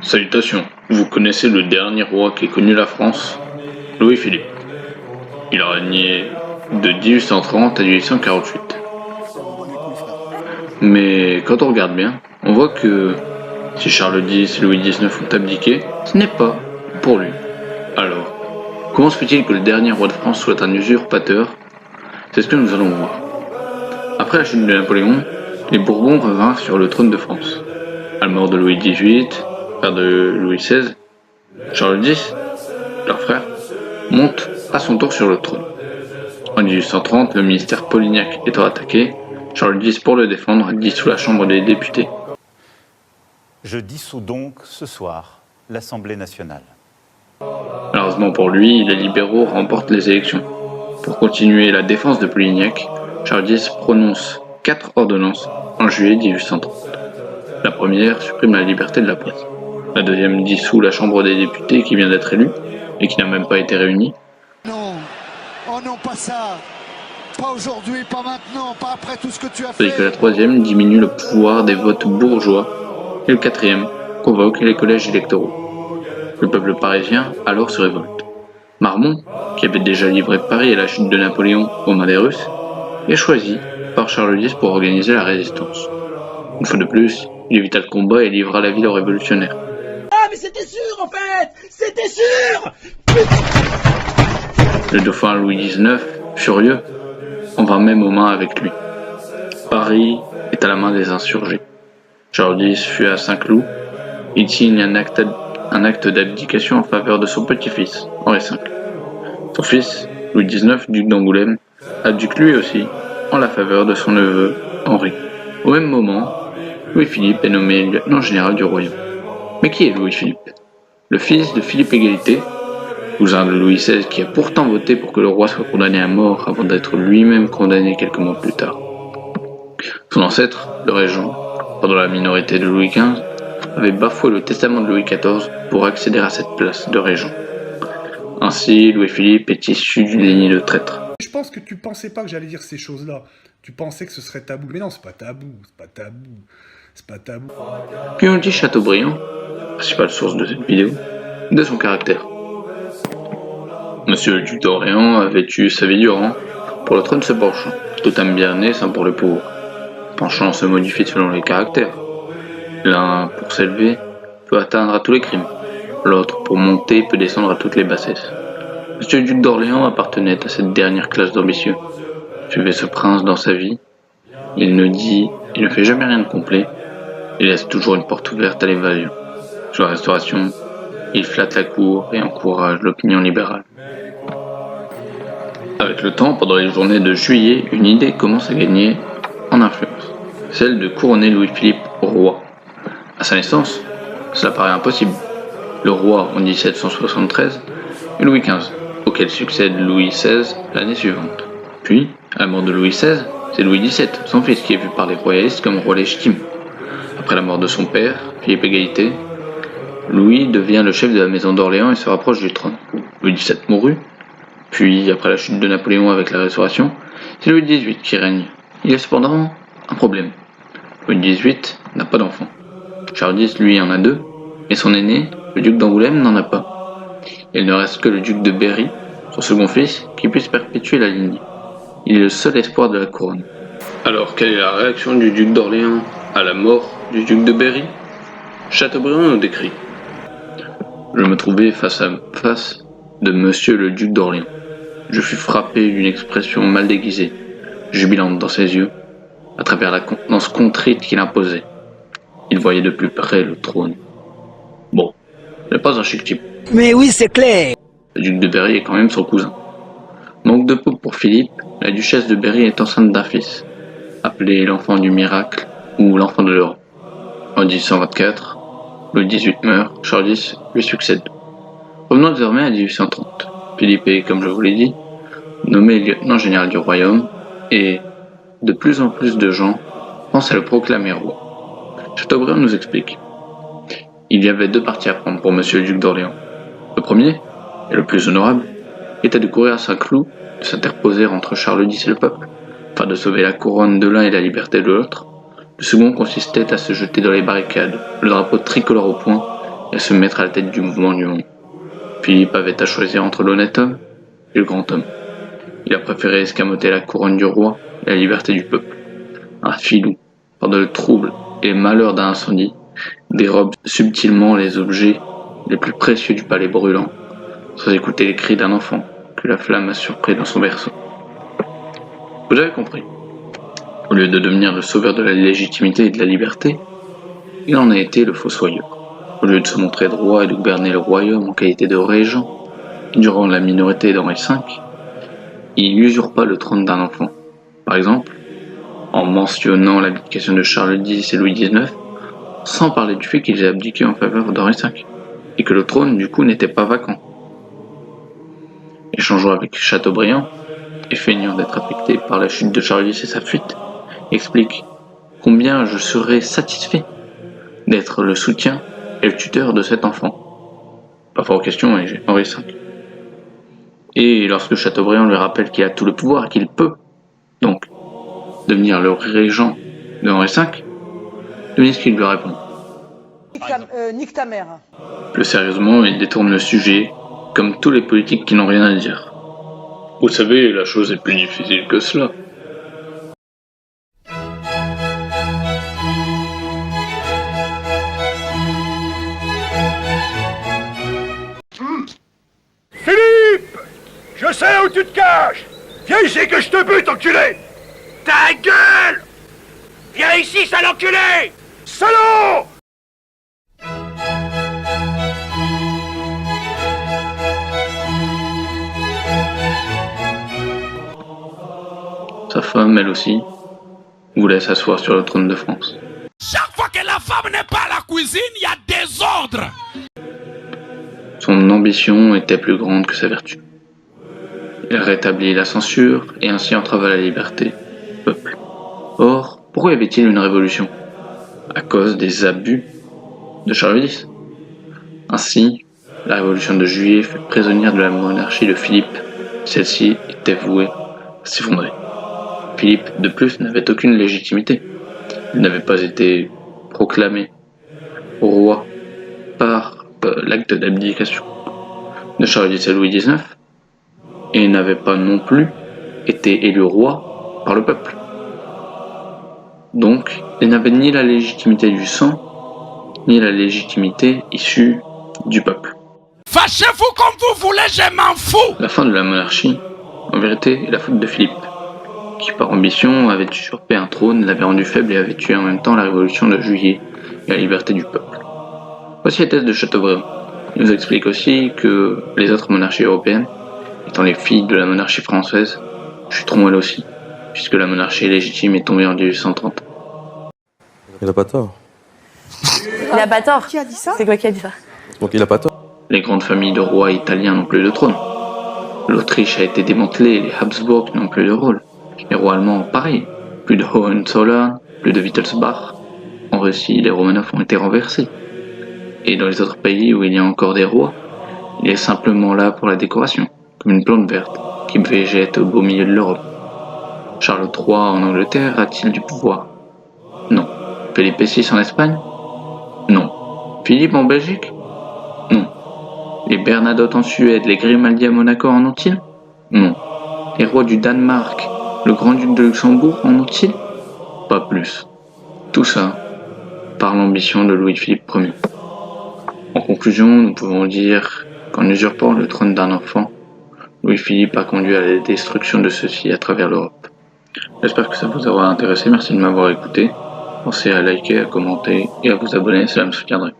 Salutations, vous connaissez le dernier roi qui ait connu la France? Louis-Philippe. Il a régné de 1830 à 1848. Mais quand on regarde bien, on voit que si Charles X et Louis XIX ont abdiqué, ce n'est pas pour lui. Alors, comment se fait-il que le dernier roi de France soit un usurpateur? C'est ce que nous allons voir. Après la chute de Napoléon, les Bourbons revinrent sur le trône de France. À la mort de Louis XVIII, père de Louis XVI, Charles X, leur frère, monte à son tour sur le trône. En 1830, le ministère Polignac étant attaqué, Charles X, pour le défendre, dissout la Chambre des députés. Je dissous donc ce soir l'Assemblée nationale. Malheureusement pour lui, les libéraux remportent les élections. Pour continuer la défense de Polignac, Charles X prononce 4 ordonnances en juillet 1830. La première supprime la liberté de la presse. La deuxième dissout la Chambre des députés qui vient d'être élue et qui n'a même pas été réunie. Non, oh non, pas ça. Pas aujourd'hui, pas maintenant, pas après tout ce que tu as Tandis fait. que la troisième diminue le pouvoir des votes bourgeois et le quatrième convoque les collèges électoraux. Le peuple parisien alors se révolte. Marmont, qui avait déjà livré Paris à la chute de Napoléon aux mains des Russes, est choisi par Charles X pour organiser la résistance. Une fois de plus, il évita le combat et livra la ville aux révolutionnaires. Ah mais c'était sûr en fait. C'était sûr. Le dauphin Louis XIX, furieux, en va même aux mains avec lui. Paris est à la main des insurgés. Charles X fuit à Saint-Cloud. Il signe un acte d'abdication en faveur de son petit-fils, Henri V. Son fils, Louis XIX, duc d'Angoulême, abdique lui aussi en la faveur de son neveu, Henri. Au même moment, Louis-Philippe est nommé lieutenant général du royaume. Mais qui est Louis-Philippe? Le fils de Philippe Égalité, cousin de Louis XVI qui a pourtant voté pour que le roi soit condamné à mort avant d'être lui-même condamné quelques mois plus tard. Son ancêtre, le régent, pendant la minorité de Louis XV, avait bafoué le testament de Louis XIV pour accéder à cette place de régent. Ainsi, Louis-Philippe est issu d'une lignée de traîtres. Je pense que tu pensais pas que j'allais dire ces choses-là. Tu pensais que ce serait tabou. Mais non, c'est pas tabou, c'est pas tabou, c'est pas tabou. Puis on dit Chateaubriand, principale source de cette vidéo, de son caractère. Monsieur le duc d'Orléans avait eu sa vie durant, pour le trône se penchant, tout homme bien né sans pour le pouvoir. Penchant se modifie selon les caractères. L'un, pour s'élever, peut atteindre à tous les crimes. L'autre, pour monter, peut descendre à toutes les bassesses. Monsieur le duc d'Orléans appartenait à cette dernière classe d'ambitieux. Suivez ce prince dans sa vie. Il ne fait jamais rien de complet. Il laisse toujours une porte ouverte à l'évasion. Sur la Restauration, il flatte la cour et encourage l'opinion libérale. Avec le temps, pendant les journées de juillet, une idée commence à gagner en influence. Celle de couronner Louis-Philippe roi. À sa naissance, cela paraît impossible. Le roi en 1773 et Louis XV, auquel succède Louis XVI l'année suivante. Puis, à la mort de Louis XVI, c'est Louis XVII, son fils, qui est vu par les royalistes comme roi légitime. Après la mort de son père, Philippe Égalité, Louis devient le chef de la maison d'Orléans et se rapproche du trône. Louis XVII mourut, puis après la chute de Napoléon avec la Restauration, c'est Louis XVIII qui règne. Il y a cependant un problème. Louis XVIII n'a pas d'enfant. Charles X, lui, en a 2, et son aîné, le duc d'Angoulême, n'en a pas. Il ne reste que le duc de Berry, son second fils, qui puisse perpétuer la lignée. Il est le seul espoir de la couronne. Alors, quelle est la réaction du duc d'Orléans à la mort du duc de Berry? Chateaubriand nous décrit. Je me trouvais face à face de monsieur le duc d'Orléans. Je fus frappé d'une expression mal déguisée, jubilante dans ses yeux, à travers la contenance contrite qu'il imposait. Il voyait de plus près le trône. Bon, il n'est pas un chic type. Mais oui c'est clair. Le duc de Berry est quand même son cousin. Manque de peau pour Philippe, la duchesse de Berry est enceinte d'un fils, appelé l'enfant du miracle ou l'enfant de l'Europe. En 1824, Louis XVIII meurt, Charles X lui succède. Revenons désormais à 1830. Philippe est, comme je vous l'ai dit, nommé lieutenant général du royaume et de plus en plus de gens pensent à le proclamer roi. Chateaubriand nous explique. Il y avait 2 partis à prendre pour monsieur le duc d'Orléans. Le premier, et le plus honorable, était de courir à Saint-Cloud, de s'interposer entre Charles X et le peuple, afin de sauver la couronne de l'un et la liberté de l'autre. Le second consistait à se jeter dans les barricades, le drapeau tricolore au poing, et à se mettre à la tête du mouvement du monde. Philippe avait à choisir entre l'honnête homme et le grand homme. Il a préféré escamoter la couronne du roi et la liberté du peuple. Un filou, par le trouble et les malheurs d'un incendie, dérobe subtilement les objets les plus précieux du palais brûlant, sans écouter les cris d'un enfant que la flamme a surpris dans son berceau. Vous avez compris. Au lieu de devenir le sauveur de la légitimité et de la liberté, il en a été le fossoyeur. Au lieu de se montrer droit et de gouverner le royaume en qualité de régent, durant la minorité d'Henri V, il usurpa le trône d'un enfant. Par exemple, en mentionnant l'abdication de Charles X et Louis XIX, sans parler du fait qu'ils aient abdiqué en faveur d'Henri V, et que le trône du coup n'était pas vacant. Échangeant avec Chateaubriand, et feignant d'être affecté par la chute de Charles X et sa fuite, explique combien je serais satisfait d'être le soutien et le tuteur de cet enfant. Pas fort aux questions, Henri V. Et lorsque Chateaubriand lui rappelle qu'il a tout le pouvoir et qu'il peut, donc, devenir le régent de Henri V, devinez ce qu'il lui répond. Nique ta mère. Plus sérieusement, il détourne le sujet, comme tous les politiques qui n'ont rien à dire. Vous savez, la chose est plus difficile que cela. Philippe! Je sais où tu te caches! Viens ici que je te bute, enculé! Ta gueule! Viens ici, sale enculé! Salaud! Sa femme, elle aussi, voulait s'asseoir sur le trône de France. Chaque fois que la femme n'est pas à la cuisine, il y a désordre. Son ambition était plus grande que sa vertu. Il rétablit la censure et ainsi entrava la liberté du peuple. Or, pourquoi y avait-il une révolution? À cause des abus de Charles X. Ainsi, la révolution de juillet fut prisonnière de la monarchie de Philippe. Celle-ci était vouée à s'effondrer. Philippe, de plus, n'avait aucune légitimité. Il n'avait pas été proclamé au roi par l'acte d'abdication de Charles X et Louis XIX, et il n'avait pas non plus été élu roi par le peuple. Donc, il n'avait ni la légitimité du sang, ni la légitimité issue du peuple. Fâchez-vous comme vous voulez, je m'en fous. La fin de la monarchie, en vérité, est la faute de Philippe, qui par ambition avait usurpé un trône, l'avait rendu faible et avait tué en même temps la révolution de juillet et la liberté du peuple. Voici la thèse de Chateaubriand. Il nous explique aussi que les autres monarchies européennes, étant les filles de la monarchie française, chuteront elles aussi, puisque la monarchie légitime est tombée en 1830. Il a pas tort. Il a pas tort. Qui a dit ça? C'est quoi qui a dit ça? Donc il a pas tort. Les grandes familles de rois italiens n'ont plus de trône. L'Autriche a été démantelée, les Habsbourg n'ont plus de rôle. Les rois allemands, pareil. Plus de Hohenzollern, plus de Wittelsbach. En Russie, les Romanov ont été renversés. Et dans les autres pays où il y a encore des rois, il est simplement là pour la décoration, comme une plante verte qui végète au beau milieu de l'Europe. Charles III en Angleterre a-t-il du pouvoir? Non. Philippe VI en Espagne? Non. Philippe en Belgique? Non. Les Bernadotte en Suède, les Grimaldi à Monaco en ont-ils? Non. Les rois du Danemark, le grand-duc de Luxembourg en ont-ils? Pas plus. Tout ça par l'ambition de Louis-Philippe Ier. En conclusion, nous pouvons dire qu'en usurpant le trône d'un enfant, Louis-Philippe a conduit à la destruction de ceux-ci à travers l'Europe. J'espère que ça vous aura intéressé, merci de m'avoir écouté. Pensez à liker, à commenter et à vous abonner, cela me soutiendrait.